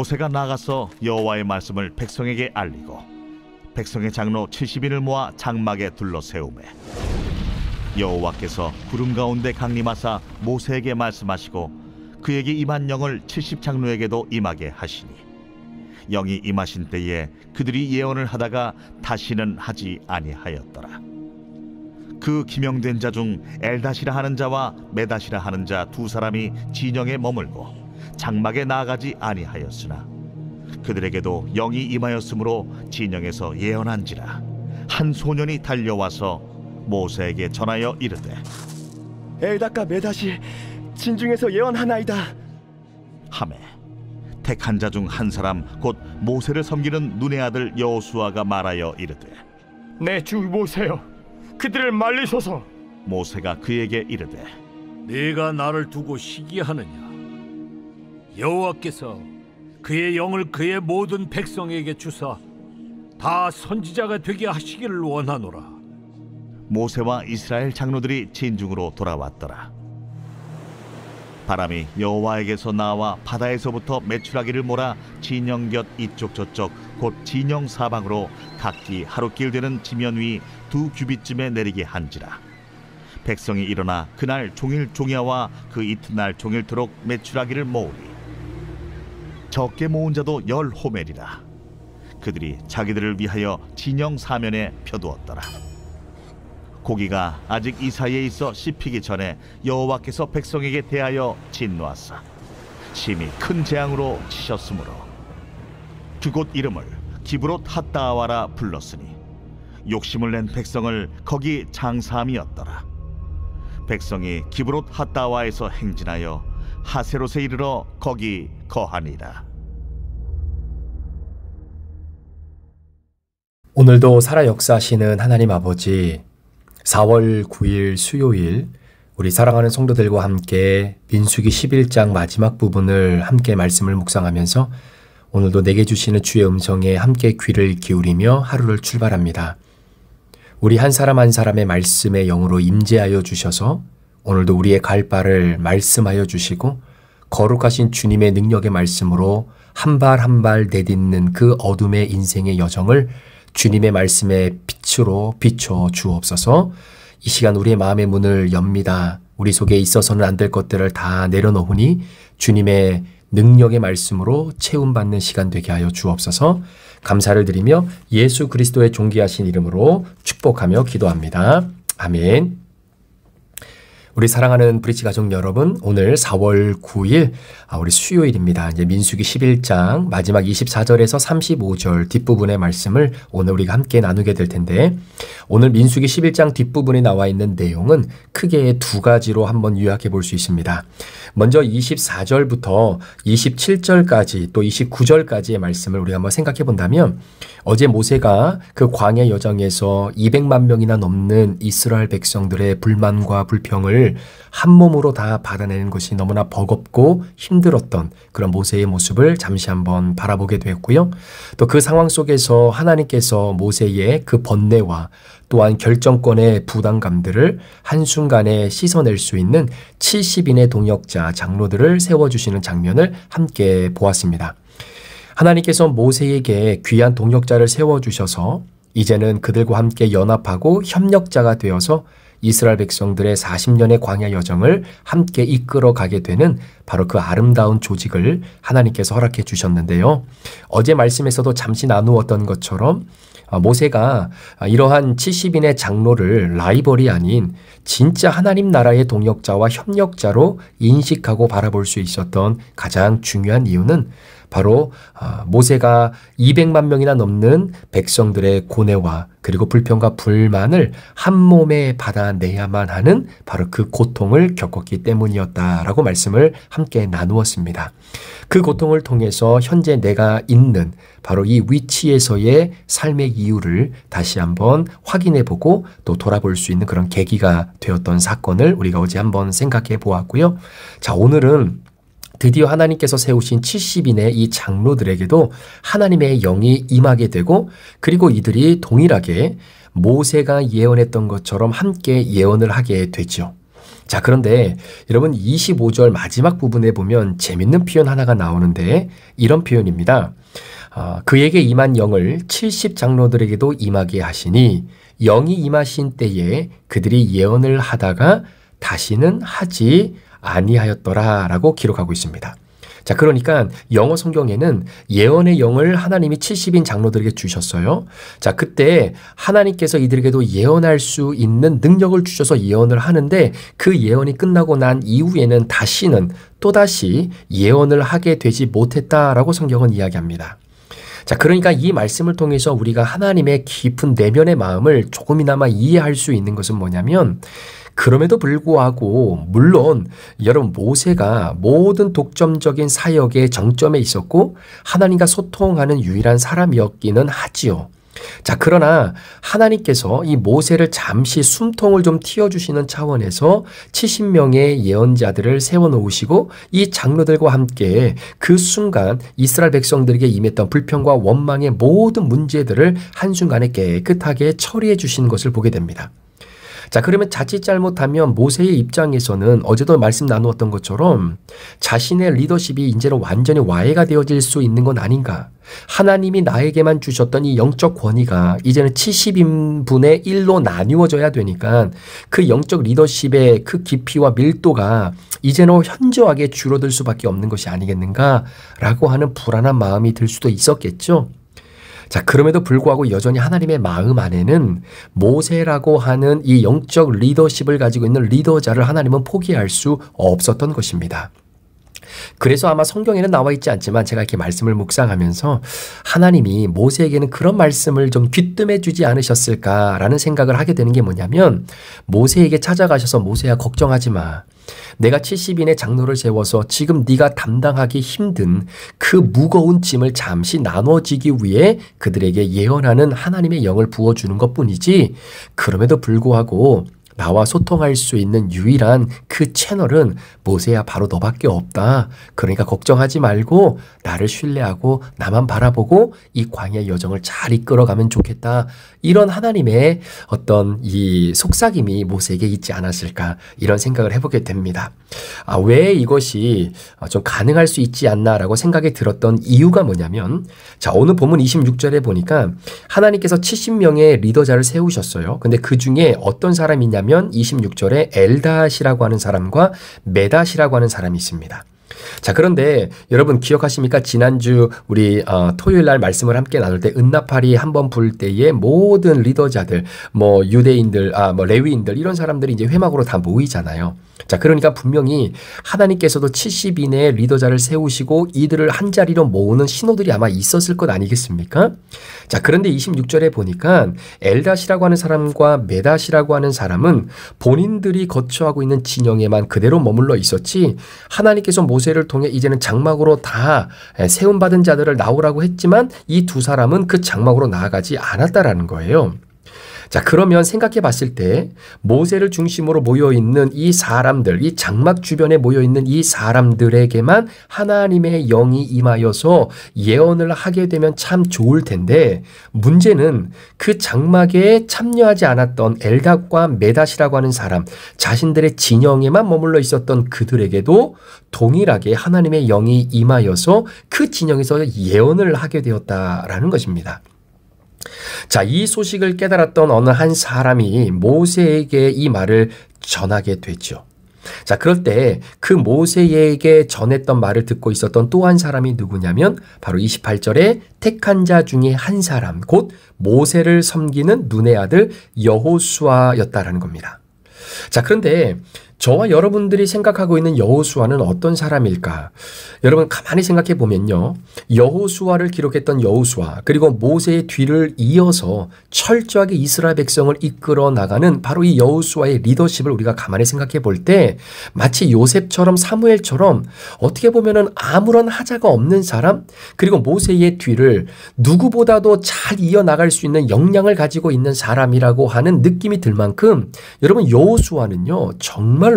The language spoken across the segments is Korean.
모세가 나가서 여호와의 말씀을 백성에게 알리고 백성의 장로 70인을 모아 장막에 둘러 세우매 여호와께서 구름 가운데 강림하사 모세에게 말씀하시고 그에게 임한 영을 70장로에게도 임하게 하시니 영이 임하신 때에 그들이 예언을 하다가 다시는 하지 아니하였더라. 그 기명된 자 중 엘다시라 하는 자와 메다시라 하는 자 두 사람이 진영에 머물고 장막에 나아가지 아니하였으나 그들에게도 영이 임하였으므로 진영에서 예언한지라. 한 소년이 달려와서 모세에게 전하여 이르되 엘다가 메다시 진중에서 예언하나이다 하매 택한 자 중 한 사람 곧 모세를 섬기는 눈의 아들 여호수아가 말하여 이르되 내 주 모세여, 그들을 말리소서. 모세가 그에게 이르되 네가 나를 두고 시기하느냐? 여호와께서 그의 영을 그의 모든 백성에게 주사 다 선지자가 되게 하시기를 원하노라. 모세와 이스라엘 장로들이 진중으로 돌아왔더라. 바람이 여호와에게서 나와 바다에서부터 메추라기를 몰아 진영 곁 이쪽 저쪽 곧 진영 사방으로 각기 하루길 되는 지면 위 2규빗쯤에 내리게 한지라. 백성이 일어나 그날 종일 종야와 그 이튿날 종일토록 메추라기를 모으리. 적게 모은 자도 10호멜이라. 그들이 자기들을 위하여 진영 사면에 펴두었더라. 고기가 아직 이 사이에 있어 씹히기 전에 여호와께서 백성에게 대하여 진노하사 심히 큰 재앙으로 치셨으므로 그곳 이름을 기브롯 핫다아와라 불렀으니 욕심을 낸 백성을 거기 장사함이었더라. 백성이 기브롯 핫다아와에서 행진하여 하세롯에 이르러 거기 거하니라. 오늘도 살아 역사하시는 하나님 아버지, 4월 9일 수요일 우리 사랑하는 성도들과 함께 민수기 11장 마지막 부분을 함께 말씀을 묵상하면서 오늘도 내게 주시는 주의 음성에 함께 귀를 기울이며 하루를 출발합니다. 우리 한 사람 한 사람의 말씀의 영으로 임재하여 주셔서 오늘도 우리의 갈 바를 말씀하여 주시고 거룩하신 주님의 능력의 말씀으로 한 발 한 발 내딛는 그 어둠의 인생의 여정을 주님의 말씀의 빛으로 비춰 주옵소서. 이 시간 우리의 마음의 문을 엽니다. 우리 속에 있어서는 안 될 것들을 다 내려놓으니 주님의 능력의 말씀으로 채움받는 시간 되게 하여 주옵소서. 감사를 드리며 예수 그리스도의 존귀하신 이름으로 축복하며 기도합니다. 아멘. 우리 사랑하는 브릿지 가족 여러분, 오늘 4월 9일 우리 수요일입니다. 이제 민수기 11장 마지막 24절에서 35절 뒷부분의 말씀을 오늘 우리가 함께 나누게 될 텐데, 오늘 민수기 11장 뒷부분에 나와 있는 내용은 크게 두 가지로 한번 요약해 볼 수 있습니다. 먼저 24절부터 27절까지 또 29절까지의 말씀을 우리가 한번 생각해 본다면, 어제 모세가 그 광야 여정에서 200만 명이나 넘는 이스라엘 백성들의 불만과 불평을 한 몸으로 다 받아내는 것이 너무나 버겁고 힘들었던 그런 모세의 모습을 잠시 한번 바라보게 되었고요. 또 그 상황 속에서 하나님께서 모세의 그 번뇌와 또한 결정권의 부담감들을 한순간에 씻어낼 수 있는 70인의 동역자 장로들을 세워주시는 장면을 함께 보았습니다. 하나님께서 모세에게 귀한 동역자를 세워주셔서 이제는 그들과 함께 연합하고 협력자가 되어서 이스라엘 백성들의 40년의 광야 여정을 함께 이끌어 가게 되는 바로 그 아름다운 조직을 하나님께서 허락해 주셨는데요. 어제 말씀에서도 잠시 나누었던 것처럼 모세가 이러한 70인의 장로를 라이벌이 아닌 진짜 하나님 나라의 동역자와 협력자로 인식하고 바라볼 수 있었던 가장 중요한 이유는 바로 모세가 200만 명이나 넘는 백성들의 고뇌와 그리고 불평과 불만을 한 몸에 받아내야만 하는 바로 그 고통을 겪었기 때문이었다라고 말씀을 함께 나누었습니다. 그 고통을 통해서 현재 내가 있는 바로 이 위치에서의 삶의 이유를 다시 한번 확인해보고 또 돌아볼 수 있는 그런 계기가 되었던 사건을 우리가 어제 한번 생각해 보았고요. 자, 오늘은 드디어 하나님께서 세우신 70인의 이 장로들에게도 하나님의 영이 임하게 되고, 그리고 이들이 동일하게 모세가 예언했던 것처럼 함께 예언을 하게 되죠. 자, 그런데 여러분 25절 마지막 부분에 보면 재밌는 표현 하나가 나오는데 이런 표현입니다. 그에게 임한 영을 70장로들에게도 임하게 하시니 영이 임하신 때에 그들이 예언을 하다가 다시는 하지 아니하였더라 라고 기록하고 있습니다. 자, 그러니까 영어 성경에는 예언의 영을 하나님이 70인 장로들에게 주셨어요. 자, 그때 하나님께서 이들에게도 예언할 수 있는 능력을 주셔서 예언을 하는데 그 예언이 끝나고 난 이후에는 다시는 또다시 예언을 하게 되지 못했다라고 성경은 이야기합니다. 자, 그러니까 이 말씀을 통해서 우리가 하나님의 깊은 내면의 마음을 조금이나마 이해할 수 있는 것은 뭐냐면 그럼에도 불구하고 물론 여러분 모세가 모든 독점적인 사역의 정점에 있었고 하나님과 소통하는 유일한 사람이었기는 하지요. 자, 그러나 하나님께서 이 모세를 잠시 숨통을 좀 틔워주시는 차원에서 70명의 예언자들을 세워놓으시고 이 장로들과 함께 그 순간 이스라엘 백성들에게 임했던 불평과 원망의 모든 문제들을 한순간에 깨끗하게 처리해 주시는 것을 보게 됩니다. 자, 그러면 자칫 잘못하면 모세의 입장에서는 어제도 말씀 나누었던 것처럼 자신의 리더십이 이제는 완전히 와해가 되어질 수 있는 건 아닌가. 하나님이 나에게만 주셨던 이 영적 권위가 이제는 70인분의 1로 나뉘어져야 되니까 그 영적 리더십의 그 깊이와 밀도가 이제는 현저하게 줄어들 수밖에 없는 것이 아니겠는가라고 하는 불안한 마음이 들 수도 있었겠죠. 자, 그럼에도 불구하고 여전히 하나님의 마음 안에는 모세라고 하는 이 영적 리더십을 가지고 있는 리더자를 하나님은 포기할 수 없었던 것입니다. 그래서 아마 성경에는 나와 있지 않지만 제가 이렇게 말씀을 묵상하면서 하나님이 모세에게는 그런 말씀을 좀 귀뜸해 주지 않으셨을까라는 생각을 하게 되는 게 뭐냐면 모세에게 찾아가셔서 모세야 걱정하지 마. 내가 70인의 장로를 세워서 지금 네가 담당하기 힘든 그 무거운 짐을 잠시 나눠지기 위해 그들에게 예언하는 하나님의 영을 부어주는 것뿐이지 그럼에도 불구하고 나와 소통할 수 있는 유일한 그 채널은 모세야 바로 너밖에 없다. 그러니까 걱정하지 말고 나를 신뢰하고 나만 바라보고 이 광야 여정을 잘 이끌어가면 좋겠다. 이런 하나님의 어떤 이 속삭임이 모세에게 있지 않았을까 이런 생각을 해보게 됩니다. 왜 이것이 좀 가능할 수 있지 않나라고 생각이 들었던 이유가 뭐냐면 자, 오늘 본문 26절에 보니까 하나님께서 70명의 리더자를 세우셨어요. 근데 그 중에 어떤 사람이 있냐면 26절에 엘닷이라고 하는 사람과 메닷이라고 하는 사람이 있습니다. 자, 그런데 여러분 기억하십니까? 지난주 우리 토요일 날 말씀을 함께 나눌 때 은나팔이 한번 불 때에 모든 리더자들, 뭐 유대인들, 뭐 레위인들 이런 사람들이 이제 회막으로 다 모이잖아요. 자, 그러니까 분명히 하나님께서도 70인의 리더자를 세우시고 이들을 한 자리로 모으는 신호들이 아마 있었을 것 아니겠습니까? 자, 그런데 26절에 보니까 엘닷이라고 하는 사람과 메닷이라고 하는 사람은 본인들이 거처하고 있는 진영에만 그대로 머물러 있었지 하나님께서 모세를 통해 이제는 장막으로 다 세움받은 자들을 나오라고 했지만 이 두 사람은 그 장막으로 나아가지 않았다라는 거예요. 자, 그러면 생각해 봤을 때 모세를 중심으로 모여있는 이 사람들, 이 장막 주변에 모여있는 이 사람들에게만 하나님의 영이 임하여서 예언을 하게 되면 참 좋을 텐데 문제는 그 장막에 참여하지 않았던 엘닷과 메닷이라고 하는 사람, 자신들의 진영에만 머물러 있었던 그들에게도 동일하게 하나님의 영이 임하여서 그 진영에서 예언을 하게 되었다라는 것입니다. 자, 이 소식을 깨달았던 어느 한 사람이 모세에게 이 말을 전하게 되죠. 자, 그럴 때 그 모세에게 전했던 말을 듣고 있었던 또 한 사람이 누구냐면 바로 28절에 택한 자 중에 한 사람, 곧 모세를 섬기는 눈의 아들 여호수아였다라는 겁니다. 자, 그런데 저와 여러분들이 생각하고 있는 여호수아는 어떤 사람일까? 여러분 가만히 생각해 보면요. 여호수아를 기록했던 여호수아 그리고 모세의 뒤를 이어서 철저하게 이스라엘 백성을 이끌어 나가는 바로 이 여호수아의 리더십을 우리가 가만히 생각해 볼 때 마치 요셉처럼 사무엘처럼 어떻게 보면은 아무런 하자가 없는 사람 그리고 모세의 뒤를 누구보다도 잘 이어나갈 수 있는 역량을 가지고 있는 사람이라고 하는 느낌이 들 만큼 여러분 여호수아는요. 정말로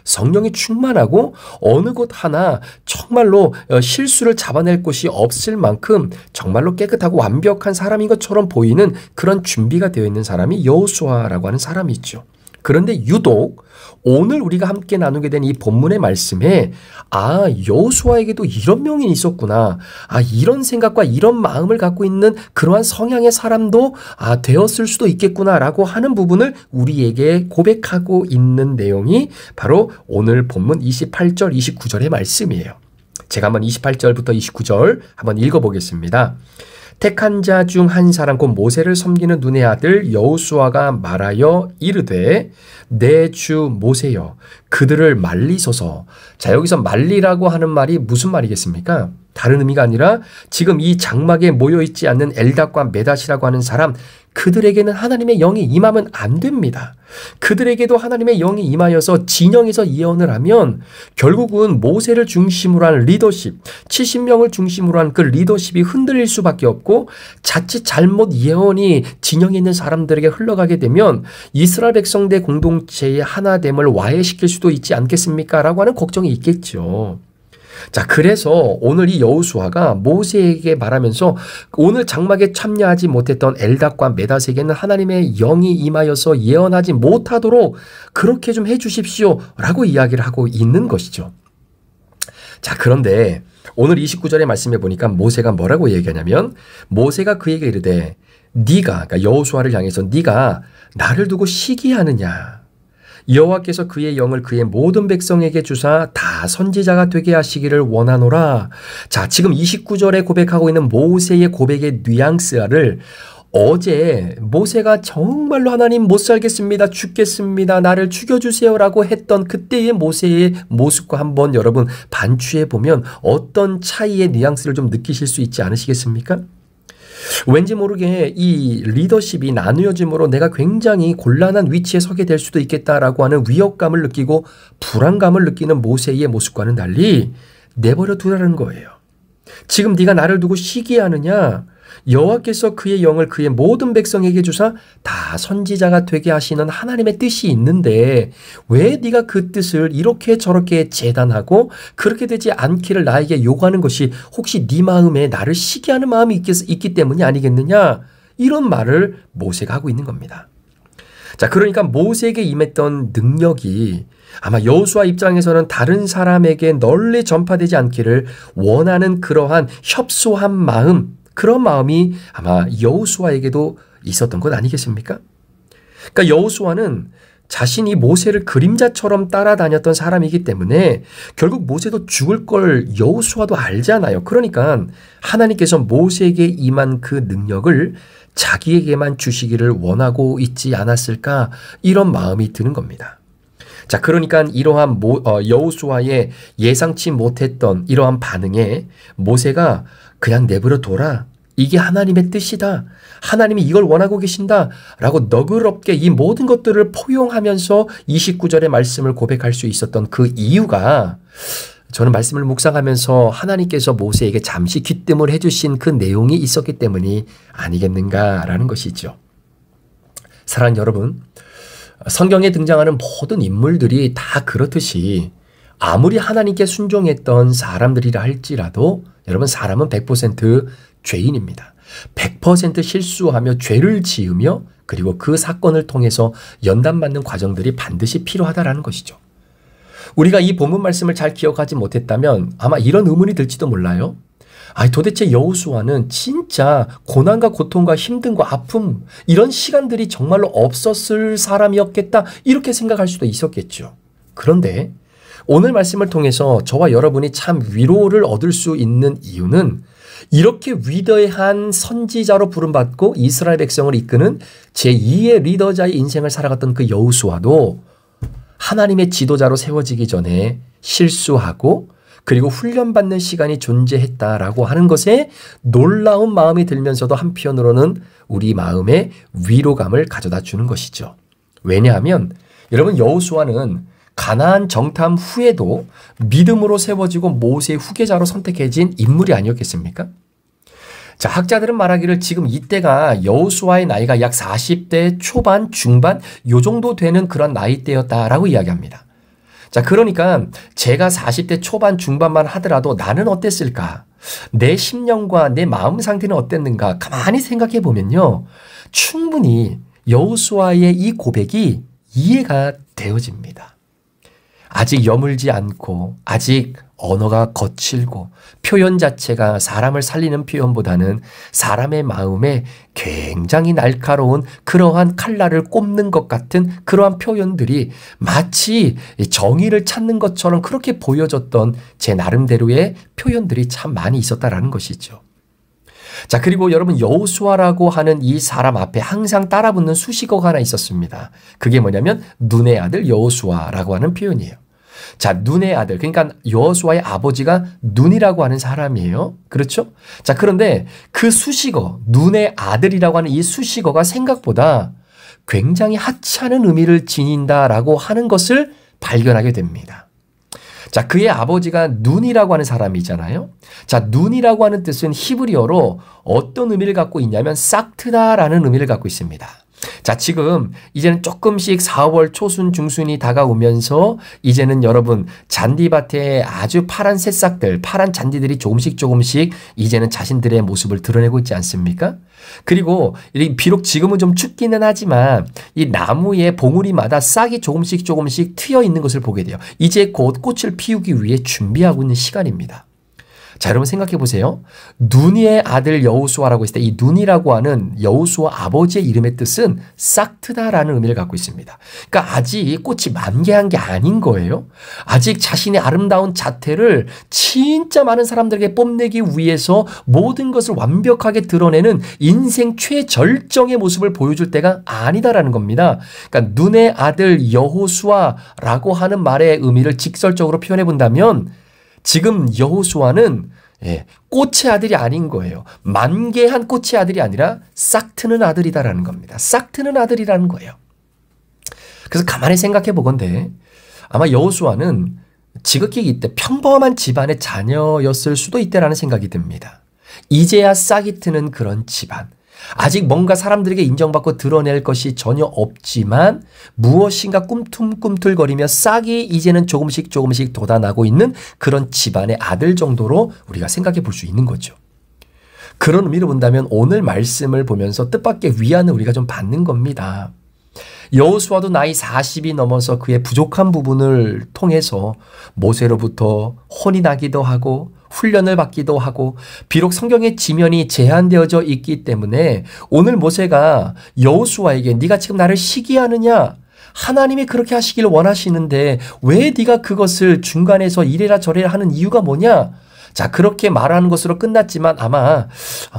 성령이 충만하고 어느 곳 하나 정말로 실수를 잡아낼 곳이 없을 만큼 정말로 깨끗하고 완벽한 사람인 것처럼 보이는 그런 준비가 되어 있는 사람이 여호수아라고 하는 사람이 있죠. 그런데 유독 오늘 우리가 함께 나누게 된 이 본문의 말씀에 여호수아에게도 이런 명인이 있었구나. 이런 생각과 이런 마음을 갖고 있는 그러한 성향의 사람도 되었을 수도 있겠구나라고 하는 부분을 우리에게 고백하고 있는 내용이 바로 오늘 본문 28절, 29절의 말씀이에요. 제가 한번 28절부터 29절 한번 읽어보겠습니다. 택한 자 중 한 사람 곧 모세를 섬기는 눈의 아들 여호수아가 말하여 이르되 내 주 모세여 그들을 말리소서. 자, 여기서 말리라고 하는 말이 무슨 말이겠습니까? 다른 의미가 아니라 지금 이 장막에 모여있지 않는 엘닷과 메닷이라고 하는 사람, 그들에게는 하나님의 영이 임하면 안 됩니다. 그들에게도 하나님의 영이 임하여서 진영에서 예언을 하면 결국은 모세를 중심으로 한 리더십, 70명을 중심으로 한 그 리더십이 흔들릴 수밖에 없고, 자칫 잘못 예언이 진영에 있는 사람들에게 흘러가게 되면 이스라엘 백성대 공동체의 하나됨을 와해시킬 수도 있지 않겠습니까? 라고 하는 걱정이 있겠죠. 자, 그래서 오늘 이 여호수아가 모세에게 말하면서 오늘 장막에 참여하지 못했던 엘닷과 메닷에게는 하나님의 영이 임하여서 예언하지 못하도록 그렇게 좀 해주십시오 라고 이야기를 하고 있는 것이죠. 자, 그런데 오늘 29절의 말씀에 보니까 모세가 뭐라고 얘기하냐면, 모세가 그에게 이르되 네가, 그러니까 여호수아를 향해서 네가 나를 두고 시기하느냐, 여호와께서 그의 영을 그의 모든 백성에게 주사 다 선지자가 되게 하시기를 원하노라. 자, 지금 29절에 고백하고 있는 모세의 고백의 뉘앙스를 어제 모세가 정말로 하나님 못 살겠습니다, 죽겠습니다, 나를 죽여주세요라고 했던 그때의 모세의 모습과 한번 여러분 반추해 보면 어떤 차이의 뉘앙스를 좀 느끼실 수 있지 않으시겠습니까? 왠지 모르게 이 리더십이 나누어짐으로 내가 굉장히 곤란한 위치에 서게 될 수도 있겠다라고 하는 위협감을 느끼고 불안감을 느끼는 모세의 모습과는 달리 내버려 두라는 거예요. 지금 네가 나를 두고 시기하느냐? 여호와께서 그의 영을 그의 모든 백성에게 주사 다 선지자가 되게 하시는 하나님의 뜻이 있는데 왜 네가 그 뜻을 이렇게 저렇게 재단하고 그렇게 되지 않기를 나에게 요구하는 것이 혹시 네 마음에 나를 시기하는 마음이 있기 때문이 아니겠느냐? 이런 말을 모세가 하고 있는 겁니다. 자, 그러니까 모세에게 임했던 능력이 아마 여호수아 입장에서는 다른 사람에게 널리 전파되지 않기를 원하는 그러한 협소한 마음, 그런 마음이 아마 여호수아에게도 있었던 것 아니겠습니까? 그러니까 여호수아는 자신이 모세를 그림자처럼 따라다녔던 사람이기 때문에 결국 모세도 죽을 걸 여호수아도 알잖아요. 그러니까 하나님께서 모세에게 임한 그 능력을 자기에게만 주시기를 원하고 있지 않았을까, 이런 마음이 드는 겁니다. 자, 그러니까 이러한 여호수아의 예상치 못했던 이러한 반응에 모세가 그냥 내버려 둬라, 이게 하나님의 뜻이다, 하나님이 이걸 원하고 계신다 라고 너그럽게 이 모든 것들을 포용하면서 29절의 말씀을 고백할 수 있었던 그 이유가, 저는 말씀을 묵상하면서 하나님께서 모세에게 잠시 귀뜸을 해주신 그 내용이 있었기 때문이 아니겠는가라는 것이죠. 사랑하는 여러분, 성경에 등장하는 모든 인물들이 다 그렇듯이 아무리 하나님께 순종했던 사람들이라 할지라도 여러분, 사람은 100% 죄인입니다. 100% 실수하며 죄를 지으며 그리고 그 사건을 통해서 연단받는 과정들이 반드시 필요하다라는 것이죠. 우리가 이 본문 말씀을 잘 기억하지 못했다면 아마 이런 의문이 들지도 몰라요. 도대체 여호수아는 진짜 고난과 고통과 힘듦과 아픔, 이런 시간들이 정말로 없었을 사람이었겠다, 이렇게 생각할 수도 있었겠죠. 그런데 오늘 말씀을 통해서 저와 여러분이 참 위로를 얻을 수 있는 이유는 이렇게 위대한 선지자로 부름받고 이스라엘 백성을 이끄는 제2의 리더자의 인생을 살아갔던 그 여호수아도 하나님의 지도자로 세워지기 전에 실수하고 그리고 훈련받는 시간이 존재했다라고 하는 것에 놀라운 마음이 들면서도 한편으로는 우리 마음에 위로감을 가져다 주는 것이죠. 왜냐하면 여러분, 여호수아는 가나안 정탐 후에도 믿음으로 세워지고 모세의 후계자로 선택해진 인물이 아니었겠습니까? 자, 학자들은 말하기를 지금 이때가 여호수아의 나이가 약 40대 초반, 중반 요 정도 되는 그런 나이대였다라고 이야기합니다. 자, 그러니까 제가 40대 초반, 중반만 하더라도 나는 어땠을까? 내 심령과 내 마음 상태는 어땠는가? 가만히 생각해 보면요, 충분히 여호수아의 이 고백이 이해가 되어집니다. 아직 여물지 않고 아직 언어가 거칠고 표현 자체가 사람을 살리는 표현보다는 사람의 마음에 굉장히 날카로운 그러한 칼날을 꼽는 것 같은 그러한 표현들이 마치 정의를 찾는 것처럼 그렇게 보여졌던 제 나름대로의 표현들이 참 많이 있었다라는 것이죠. 자, 그리고 여러분 여호수아라고 하는 이 사람 앞에 항상 따라붙는 수식어가 하나 있었습니다. 그게 뭐냐면 눈의 아들 여호수아라고 하는 표현이에요. 자, 눈의 아들. 그러니까 여호수아의 아버지가 눈이라고 하는 사람이에요. 그렇죠? 자, 그런데 그 수식어, 눈의 아들이라고 하는 이 수식어가 생각보다 굉장히 하찮은 의미를 지닌다라고 하는 것을 발견하게 됩니다. 자, 그의 아버지가 눈이라고 하는 사람이잖아요. 자, 눈이라고 하는 뜻은 히브리어로 어떤 의미를 갖고 있냐면 싹트다라는 의미를 갖고 있습니다. 자, 지금 이제는 조금씩 4월 초순 중순이 다가오면서 이제는 여러분 잔디밭에 아주 파란 새싹들, 파란 잔디들이 조금씩 이제는 자신들의 모습을 드러내고 있지 않습니까? 그리고 비록 지금은 좀 춥기는 하지만 이 나무의 봉우리마다 싹이 조금씩 트여 있는 것을 보게 돼요. 이제 곧 꽃을 피우기 위해 준비하고 있는 시간입니다. 자, 여러분 생각해 보세요. 눈의 아들 여호수아라고 했을 때 이 눈이라고 하는 여호수아 아버지의 이름의 뜻은 싹트다라는 의미를 갖고 있습니다. 그러니까 아직 꽃이 만개한 게 아닌 거예요. 아직 자신의 아름다운 자태를 진짜 많은 사람들에게 뽐내기 위해서 모든 것을 완벽하게 드러내는 인생 최절정의 모습을 보여줄 때가 아니다라는 겁니다. 그러니까 눈의 아들 여호수아라고 하는 말의 의미를 직설적으로 표현해 본다면 지금 여호수아는 꽃의 아들이 아닌 거예요. 만개한 꽃의 아들이 아니라 싹트는 아들이다라는 겁니다. 싹트는 아들이라는 거예요. 그래서 가만히 생각해 보건대 아마 여호수아는 지극히 이때 평범한 집안의 자녀였을 수도 있다라는 생각이 듭니다. 이제야 싹이 트는 그런 집안. 아직 뭔가 사람들에게 인정받고 드러낼 것이 전혀 없지만 무엇인가 꿈틀꿈틀거리며 싹이 이제는 조금씩 돋아나고 있는 그런 집안의 아들 정도로 우리가 생각해 볼 수 있는 거죠. 그런 의미로 본다면 오늘 말씀을 보면서 뜻밖의 위안을 우리가 좀 받는 겁니다. 여호수아도 나이 40이 넘어서 그의 부족한 부분을 통해서 모세로부터 혼이 나기도 하고 훈련을 받기도 하고 비록 성경의 지면이 제한되어져 있기 때문에 오늘 모세가 여호수아에게 네가 지금 나를 시기하느냐? 하나님이 그렇게 하시길 원하시는데 왜 네가 그것을 중간에서 이래라 저래라 하는 이유가 뭐냐? 자, 그렇게 말하는 것으로 끝났지만 아마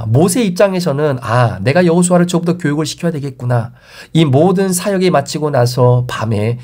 모세 입장에서는 내가 여호수아를 조금 더 교육을 시켜야 되겠구나. 이 모든 사역이 마치고 나서 밤에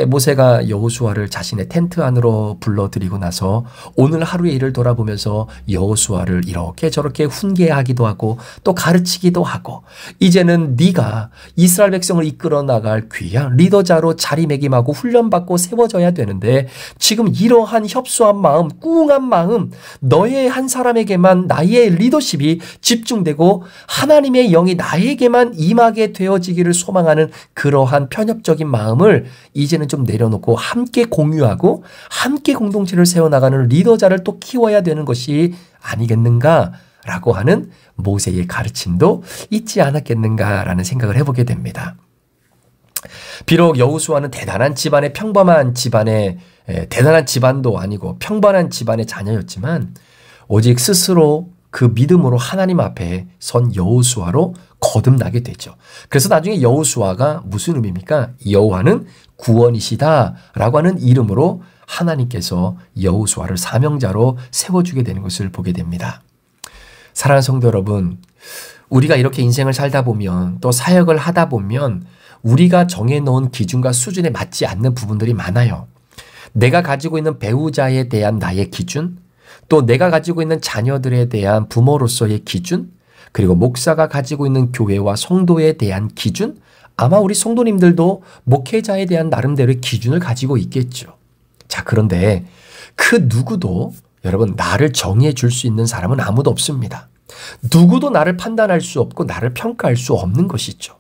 모세가 여호수아를 자신의 텐트 안으로 불러들이고 나서 오늘 하루의 일을 돌아보면서 여호수아를 이렇게 저렇게 훈계하기도 하고 또 가르치기도 하고 이제는 네가 이스라엘 백성을 이끌어 나갈 귀한 리더자로 자리매김하고 훈련받고 세워져야 되는데 지금 이러한 협소한 마음, 꿍한 마음 너의 한 사람에게만 나의 리더십이 집중되고 하나님의 영이 나에게만 임하게 되어지기를 소망하는 그러한 편협적인 마음을 이제는 좀 내려놓고 함께 공유하고 함께 공동체를 세워나가는 리더자를 또 키워야 되는 것이 아니겠는가라고 하는 모세의 가르침도 있지 않았겠는가라는 생각을 해보게 됩니다. 비록 여호수아는 대단한 집안의 평범한 집안의 대단한 집안도 아니고 평범한 집안의 자녀였지만 오직 스스로 그 믿음으로 하나님 앞에 선 여호수아로 거듭나게 되죠. 그래서 나중에 여호수아가 무슨 의미입니까? 여호와는 구원이시다라고 하는 이름으로 하나님께서 여호수아를 사명자로 세워주게 되는 것을 보게 됩니다. 사랑하는 성도 여러분, 우리가 이렇게 인생을 살다 보면 또 사역을 하다 보면 우리가 정해놓은 기준과 수준에 맞지 않는 부분들이 많아요. 내가 가지고 있는 배우자에 대한 나의 기준, 또 내가 가지고 있는 자녀들에 대한 부모로서의 기준, 그리고 목사가 가지고 있는 교회와 성도에 대한 기준, 아마 우리 성도님들도 목회자에 대한 나름대로의 기준을 가지고 있겠죠. 자, 그런데 그 누구도 여러분 나를 정의해 줄 수 있는 사람은 아무도 없습니다. 누구도 나를 판단할 수 없고 나를 평가할 수 없는 것이죠.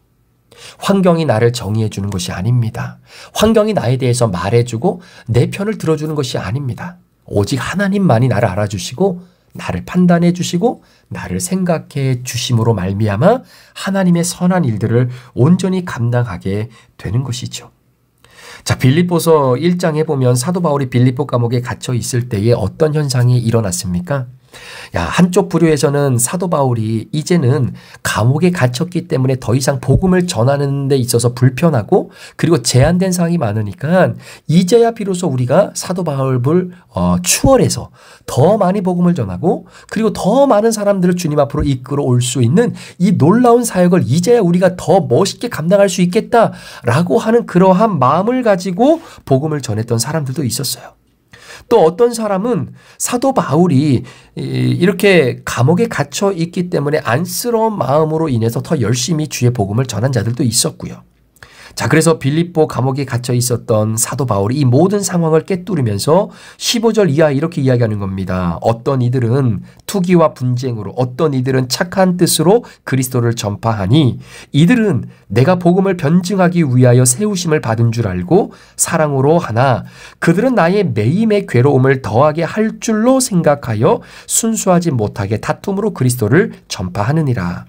환경이 나를 정의해 주는 것이 아닙니다. 환경이 나에 대해서 말해주고 내 편을 들어주는 것이 아닙니다. 오직 하나님만이 나를 알아주시고 나를 판단해 주시고 나를 생각해 주심으로 말미암아 하나님의 선한 일들을 온전히 감당하게 되는 것이죠. 자, 빌립보서 1장에 보면 사도 바울이 빌립보 감옥에 갇혀 있을 때에 어떤 현상이 일어났습니까? 한쪽 부류에서는 사도 바울이 이제는 감옥에 갇혔기 때문에 더 이상 복음을 전하는 데 있어서 불편하고 그리고 제한된 사항이 많으니까 이제야 비로소 우리가 사도 바울을 추월해서 더 많이 복음을 전하고 그리고 더 많은 사람들을 주님 앞으로 이끌어 올 수 있는 이 놀라운 사역을 이제야 우리가 더 멋있게 감당할 수 있겠다라고 하는 그러한 마음을 가지고 복음을 전했던 사람들도 있었어요. 또 어떤 사람은 사도 바울이 이렇게 감옥에 갇혀 있기 때문에 안쓰러운 마음으로 인해서 더 열심히 주의 복음을 전한 자들도 있었고요. 자, 그래서 빌립보 감옥에 갇혀 있었던 사도 바울이 이 모든 상황을 꿰뚫으면서 15절 이하에 이렇게 이야기하는 겁니다. 어떤 이들은 투기와 분쟁으로, 어떤 이들은 착한 뜻으로 그리스도를 전파하니 이들은 내가 복음을 변증하기 위하여 세우심을 받은 줄 알고 사랑으로 하나 그들은 나의 매임의 괴로움을 더하게 할 줄로 생각하여 순수하지 못하게 다툼으로 그리스도를 전파하느니라.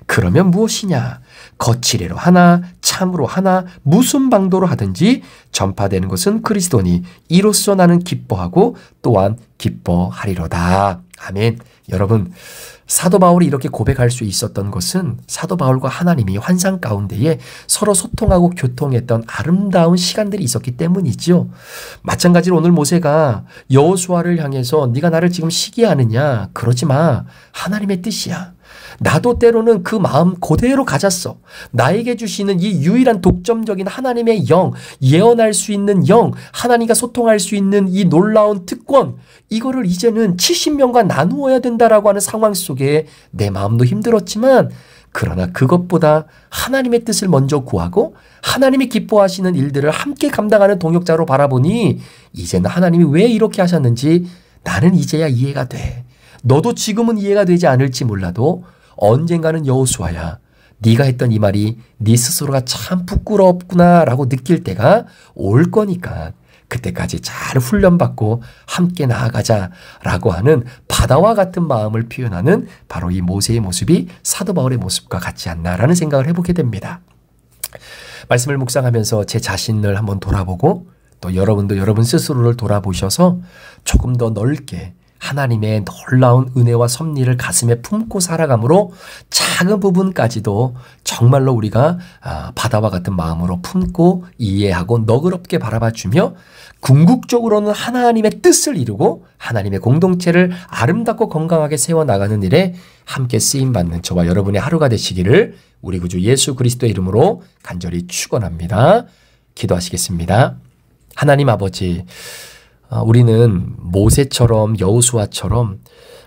그러면 무엇이냐? 거칠애로 하나 참으로 하나 무슨 방도로 하든지 전파되는 것은 그리스도니 이로써 나는 기뻐하고 또한 기뻐하리로다. 아멘. 여러분, 사도 바울이 이렇게 고백할 수 있었던 것은 사도 바울과 하나님이 환상 가운데에 서로 소통하고 교통했던 아름다운 시간들이 있었기 때문이죠. 마찬가지로 오늘 모세가 여호수아를 향해서 네가 나를 지금 시기하느냐? 그러지 마. 하나님의 뜻이야. 나도 때로는 그 마음 그대로 가졌어. 나에게 주시는 이 유일한 독점적인 하나님의 영, 예언할 수 있는 영, 하나님과 소통할 수 있는 이 놀라운 특권, 이거를 이제는 70명과 나누어야 된다라고 하는 상황 속에 내 마음도 힘들었지만 그러나 그것보다 하나님의 뜻을 먼저 구하고 하나님이 기뻐하시는 일들을 함께 감당하는 동역자로 바라보니 이제는 하나님이 왜 이렇게 하셨는지 나는 이제야 이해가 돼. 너도 지금은 이해가 되지 않을지 몰라도 언젠가는 여호수아야, 네가 했던 이 말이 네 스스로가 참 부끄럽구나라고 느낄 때가 올 거니까 그때까지 잘 훈련받고 함께 나아가자라고 하는 바다와 같은 마음을 표현하는 바로 이 모세의 모습이 사도 바울의 모습과 같지 않나라는 생각을 해보게 됩니다. 말씀을 묵상하면서 제 자신을 한번 돌아보고 또 여러분도 여러분 스스로를 돌아보셔서 조금 더 넓게 하나님의 놀라운 은혜와 섭리를 가슴에 품고 살아감으로 작은 부분까지도 정말로 우리가 바다와 같은 마음으로 품고 이해하고 너그럽게 바라봐주며 궁극적으로는 하나님의 뜻을 이루고 하나님의 공동체를 아름답고 건강하게 세워나가는 일에 함께 쓰임받는 저와 여러분의 하루가 되시기를 우리 구주 예수 그리스도의 이름으로 간절히 축원합니다. 기도하시겠습니다. 하나님 아버지, 우리는 모세처럼 여호수아처럼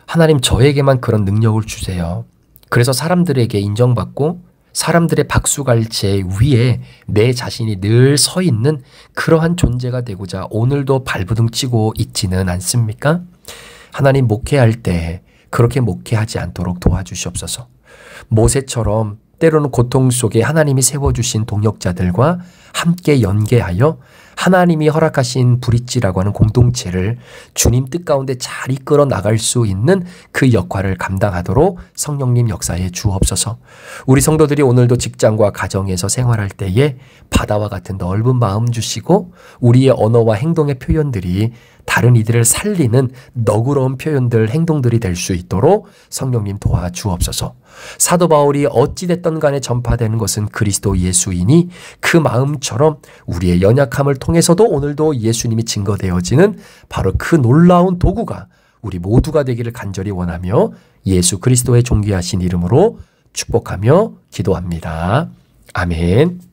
하나님 저에게만 그런 능력을 주세요. 그래서 사람들에게 인정받고 사람들의 박수갈채 위에 내 자신이 늘 서 있는 그러한 존재가 되고자 오늘도 발부둥 치고 있지는 않습니까? 하나님 목회할 때 그렇게 목회하지 않도록 도와주시옵소서. 모세처럼 때로는 고통 속에 하나님이 세워주신 동역자들과 함께 연계하여 하나님이 허락하신 브릿지라고 하는 공동체를 주님 뜻 가운데 잘 이끌어 나갈 수 있는 그 역할을 감당하도록 성령님 역사에 주옵소서. 우리 성도들이 오늘도 직장과 가정에서 생활할 때에 바다와 같은 넓은 마음 주시고 우리의 언어와 행동의 표현들이 다른 이들을 살리는 너그러운 표현들, 행동들이 될 수 있도록 성령님 도와주옵소서. 사도 바울이 어찌됐든 간에 전파되는 것은 그리스도 예수이니 그 마음처럼 우리의 연약함을 통해서도 오늘도 예수님이 증거되어지는 바로 그 놀라운 도구가 우리 모두가 되기를 간절히 원하며 예수 그리스도의 존귀하신 이름으로 축복하며 기도합니다. 아멘.